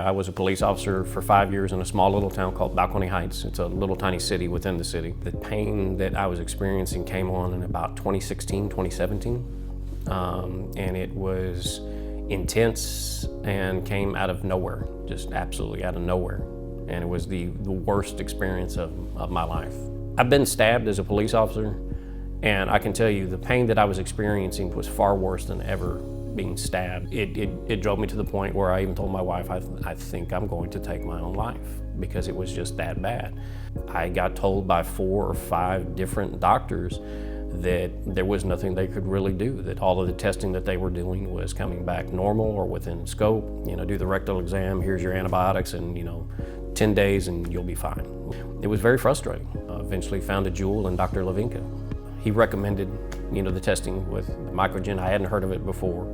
I was a police officer for 5 years in a small little town called Balcony Heights. It's a little tiny city within the city. The pain that I was experiencing came on in about 2016, 2017. And it was intense and came out of nowhere, just absolutely out of nowhere. And it was the worst experience of my life. I've been stabbed as a police officer, and I can tell you the pain that I was experiencing was far worse than ever being stabbed. It drove me to the point where I even told my wife, I think I'm going to take my own life, because it was just that bad. I got told by 4 or 5 different doctors that there was nothing they could really do, that all of the testing that they were doing was coming back normal or within scope. Do the rectal exam, here's your antibiotics, and 10 days and you'll be fine. It was very frustrating. Eventually found a jewel in Dr. Levinka. He recommended the testing with the MicroGen. I hadn't heard of it before.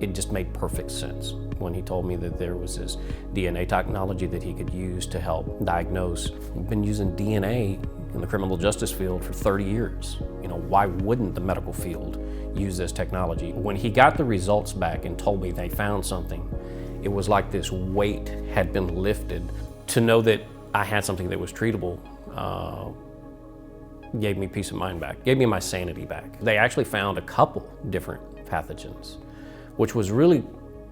It just made perfect sense when he told me that there was this DNA technology that he could use to help diagnose. We've been using DNA in the criminal justice field for 30 years. Why wouldn't the medical field use this technology? When he got the results back and told me they found something, it was like this weight had been lifted. To know that I had something that was treatable gave me peace of mind back, gave me my sanity back. They actually found a couple different pathogens, which was really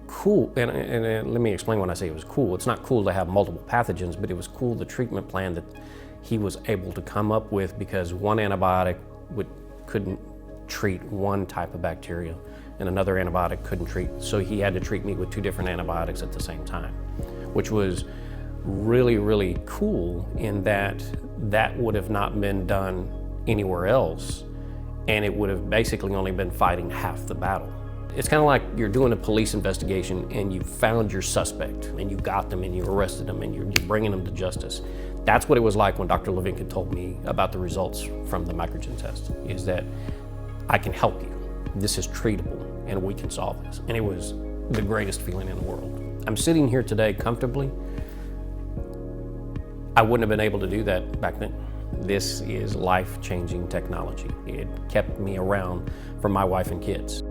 cool. And let me explain when I say it was cool. It's not cool to have multiple pathogens, but it was cool the treatment plan that he was able to come up with, because one antibiotic couldn't treat one type of bacteria and another antibiotic couldn't treat. So he had to treat me with 2 different antibiotics at the same time, which was really, really cool in that would have not been done anywhere else, and it would have basically only been fighting half the battle. It's kind of like you're doing a police investigation and you found your suspect and you got them and you arrested them and you're bringing them to justice. That's what it was like when Dr. Levinka told me about the results from the MicroGen test, is that I can help you. This is treatable and we can solve this. And it was the greatest feeling in the world. I'm sitting here today comfortably. I wouldn't have been able to do that back then. This is life-changing technology. It kept me around for my wife and kids.